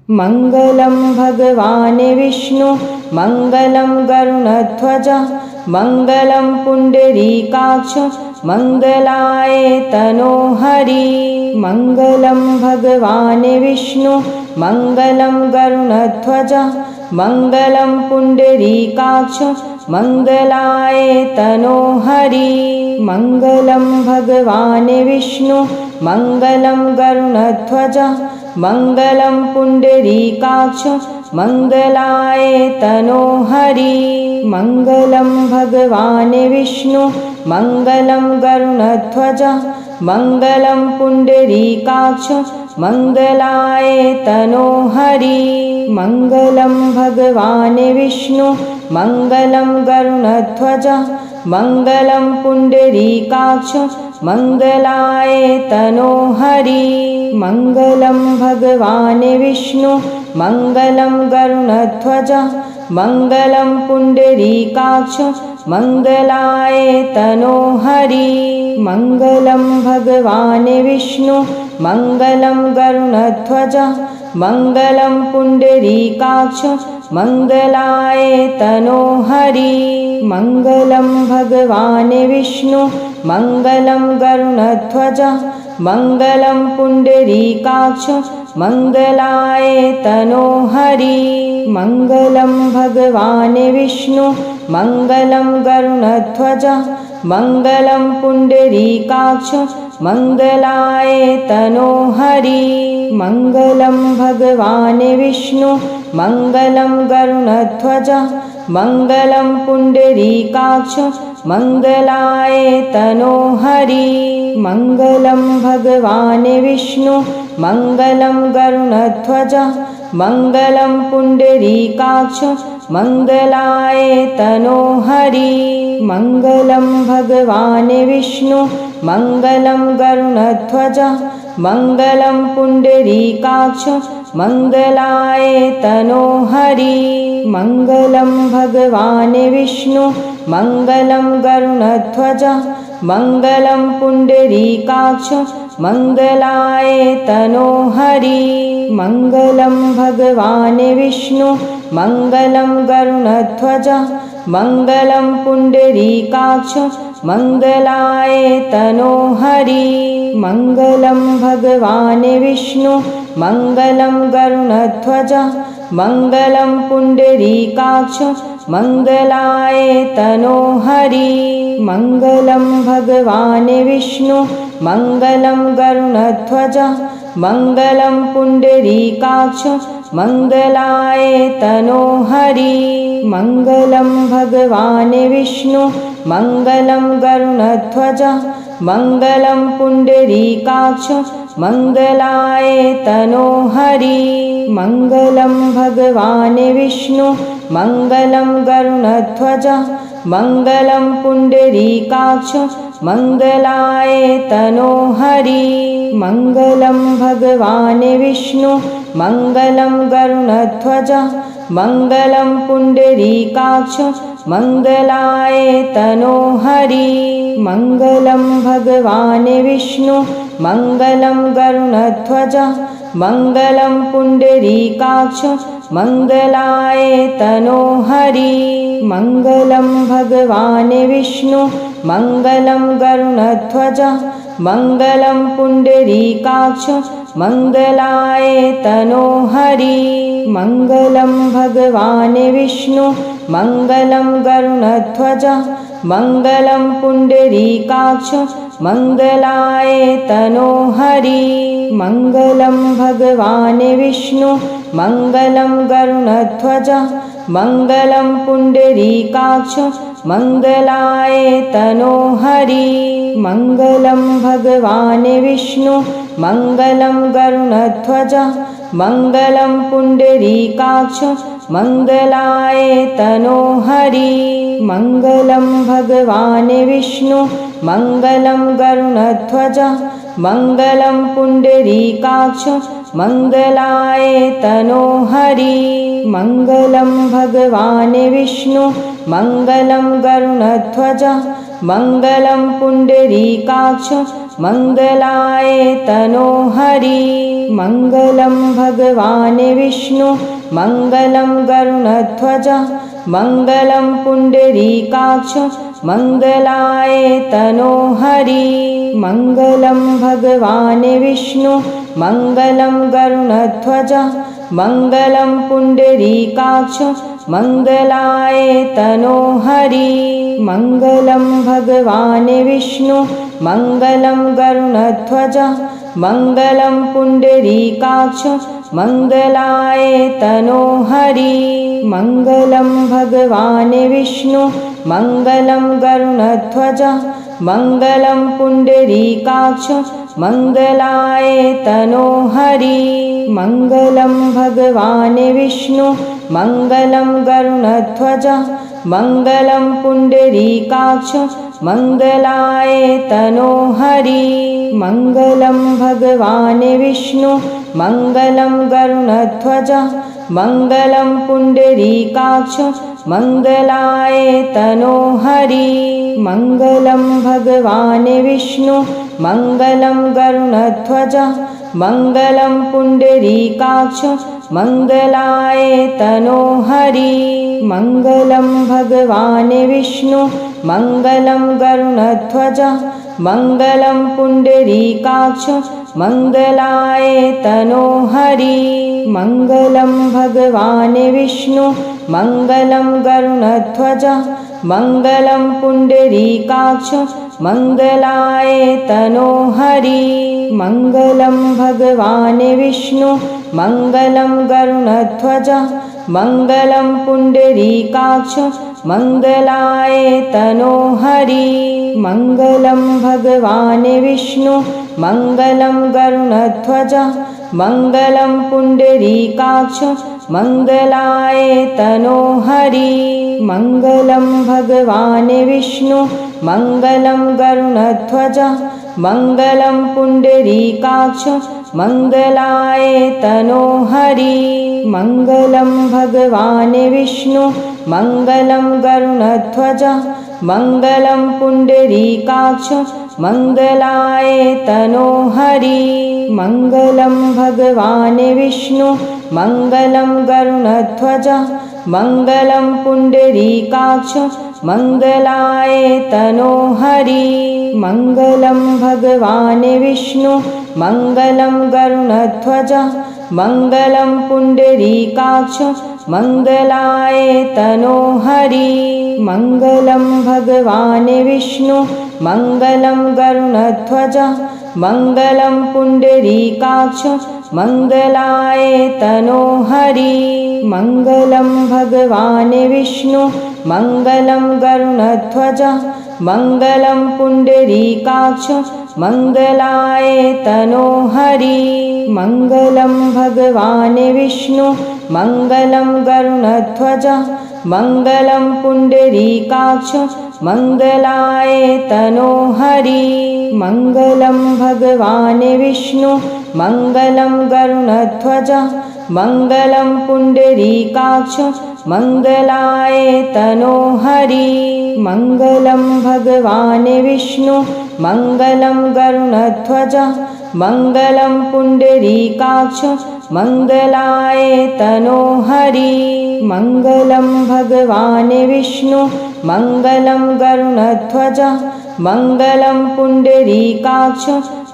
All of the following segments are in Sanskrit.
मङ्गलं भगवान् विष्णु मङ्गलं गरुडध्वज मङ्गलं पुण्डरीकाक्ष मङ्गलाय तनोहरि मङ्गलं भगवान् विष्णु मङ्गलं गरुडध्वज मङ्गलं पुण्डरीकाक्ष मङ्गलाय तनोहरि मङ्गलं भगवान् विष्णु मङ्गलं गरुडध्वज मङ्गलं पुण्डरीकाक्ष मङ्गलाय तनोहरि मङ्गलं भगवान् विष्णु मङ्गलं गरुडध्वज मङ्गलं पुण्डरीकाक्ष मङ्गलाय तनोहरि मङ्गलं भगवान् विष्णु मङ्गलं गरुडध्वज मङ्गलं पुण्डरीकाक्ष मङ्गलाय तनोहरि मङ्गलं भगवान् विष्णु मङ्गलं गरुडध्वज मङ्गलं पुण्डरीकाक्ष मङ्गलाय तनोहरि मङ्गलं भगवान् विष्णु मङ्गलं गरुडध्वज मङ्गलं पुण्डरीकाक्ष मङ्गलाय तनोहरि मङ्गलं भगवान् विष्णु मङ्गलं गरुडध्वज मङ्गलं पुण्डरीकाक्ष मङ्गलाय तनोहरि मङ्गलं भगवान् विष्णु मङ्गलं गरुडध्वज मङ्गलं पुण्डरीकाक्ष मङ्गलाय तनोहरि मङ्गलं भगवान् विष्णु मङ्गलं गरुडध्वज मङ्गलं पुण्डरीकाक्ष मङ्गलाय तनोहरि मङ्गलं भगवान् विष्णु मङ्गलं गरुडध्वज मङ्गलं पुण्डरीकाक्ष मङ्गलाय तनोहरि मङ्गलं भगवान् विष्णु मङ्गलं गरुडध्वज मङ्गलं पुण्डरीकाक्ष मङ्गलाय तनोहरि मङ्गलं भगवान् विष्णु मङ्गलं गरुडध्वज मङ्गलं पुण्डरीकाक्ष मङ्गलाय तनोहरि मङ्गलं भगवान् विष्णु मङ्गलं गरुडध्वज मङ्गलं पुण्डरीकाक्ष मङ्गलाय तनोहरि मङ्गलं भगवान् विष्णु मङ्गलं गरुडध्वज मङ्गलं पुण्डरीकाक्ष मङ्गलाय तनोहरि मङ्गलं भगवान् विष्णु मङ्गलं गरुडध्वज मङ्गलं पुण्डरीकाक्ष मङ्गलाय तनोहरि मङ्गलं भगवान् विष्णु मङ्गलं गरुडध्वज मङ्गलं पुण्डरीकाक्ष मङ्गलाय तनोहरि मङ्गलं भगवान् विष्णु मङ्गलं गरुडध्वज मङ्गलं पुण्डरीकाक्ष मङ्गलाय तनोहरि मङ्गलं भगवान् विष्णु मङ्गलं गरुडध्वज मङ्गलं पुण्डरीकाक्ष मङ्गलाय तनोहरि मङ्गलं भगवान् विष्णु मङ्गलं गरुडध्वज मङ्गलं पुण्डरीकाक्ष मङ्गलाय तनोहरि मङ्गलं भगवान् विष्णु मङ्गलं गरुडध्वज मङ्गलं पुण्डरीकाक्ष मङ्गलाय तनोहरि मङ्गलं भगवान् विष्णु मङ्गलं गरुडध्वज मङ्गलं पुण्डरीकाक्ष मङ्गलाय तनोहरि मङ्गलं भगवान् विष्णु मङ्गलं गरुडध्वज मङ्गलं पुण्डरीकाक्ष मङ्गलाय तनोहरि मङ्गलं भगवान् विष्णु मङ्गलं गरुडध्वज मङ्गलं पुण्डरीकाक्ष मङ्गलाय तनोहरि मङ्गलं भगवान् विष्णु मङ्गलं गरुडध्वज मङ्गलं पुण्डरीकाक्ष मङ्गलाय तनोहरि मङ्गलं भगवान् विष्णु मङ्गलं गरुडध्वज मङ्गलं पुण्डरीकाक्ष मङ्गलाय तनोहरि मङ्गलं भगवान् विष्णु मङ्गलं गरुडध्वज मङ्गलं पुण्डरीकाक्ष मङ्गलाय तनोहरि मङ्गलं भगवान् विष्णु मङ्गलं गरुडध्वज मङ्गलं पुण्डरीकाक्ष मङ्गलाय तनोहरि मङ्गलं भगवान् विष्णु मङ्गलं गरुडध्वज मङ्गलं पुण्डरीकाक्ष मङ्गलाय तनोहरि मङ्गलं भगवान् विष्णु मङ्गलं गरुडध्वज मङ्गलं पुण्डरीकाक्ष मङ्गलाय तनोहरि मङ्गलं भगवान् विष्णु मङ्गलं गरुडध्वज मङ्गलं पुण्डरीकाक्ष मङ्गलाय तनोहरि मङ्गलं भगवान् विष्णु मङ्गलं गरुडध्वज मङ्गलं पुण्डरीकाक्ष मङ्गलाय तनोहरि मङ्गलं भगवान् विष्णु मङ्गलं गरुडध्वज मङ्गलं पुण्डरीकाक्ष मङ्गलाय तनोहरि मङ्गलं भगवान् विष्णु मङ्गलं गरुडध्वज मङ्गलं पुण्डरीकाक्ष मङ्गलाय तनोहरि मङ्गलं भगवान् विष्णु मङ्गलं गरुडध्वज मङ्गलं पुण्डरीकाक्ष मङ्गलाय तनोहरि मङ्गलं भगवान् विष्णु मङ्गलं गरुडध्वज मङ्गलं पुण्डरीकाक्ष मङ्गलाय तनोहरि मङ्गलं भगवान् विष्णु मङ्गलं गरुडध्वज मङ्गलं पुण्डरीकाक्ष मङ्गलाय तनोहरि मङ्गलं भगवान् विष्णु मङ्गलं गरुडध्वज मङ्गलं पुण्डरीकाक्ष मङ्गलाय तनोहरि मङ्गलं भगवान् विष्णु मङ्गलं गरुडध्वज मङ्गलं पुण्डरीकाक्ष मङ्गलाय तनोहरि मङ्गलं भगवान् विष्णु मङ्गलं गरुडध्वज मङ्गलं पुण्डरीकाक्ष मङ्गलाय तनोहरि मङ्गलं भगवान् विष्णु मङ्गलं गरुडध्वज मङ्गलं पुण्डरीकाक्ष मङ्गलाय तनोहरि मङ्गलं भगवान् विष्णु मङ्गलं गरुडध्वज मङ्गलं पुण्डरीकाक्ष मङ्गलाय तनोहरि मङ्गलं भगवान् विष्णु मङ्गलं गरुडध्वज मङ्गलं पुण्डरीकाक्ष मङ्गलाय तनोहरि मङ्गलं भगवान् विष्णु मङ्गलं गरुडध्वज मङ्गलं पुण्डरीकाक्ष मङ्गलाय तनोहरि मङ्गलं भगवान् विष्णु मङ्गलं गरुडध्वज मङ्गलं पुण्डरीकाक्ष मङ्गलाय तनोहरि मङ्गलं भगवान् विष्णु मङ्गलं गरुडध्वज मङ्गलं पुण्डरीकाक्ष मङ्गलाय तनोहरि मङ्गलं भगवान् विष्णु मङ्गलं गरुडध्वज मङ्गलं पुण्डरीकाक्ष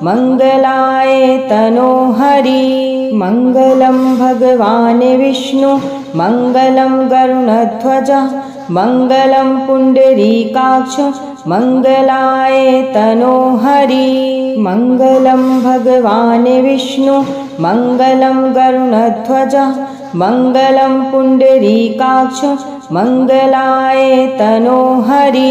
मङ्गलाय तनोहरि मङ्गलं भगवान् विष्णु मङ्गलं गरुडध्वज मङ्गलं पुण्डरीकाक्ष मङ्गलाय तनोहरि मङ्गलं भगवान् विष्णु मङ्गलं गरुडध्वज मङ्गलं पुण्डरीकाक्ष मङ्गलाय तनोहरि।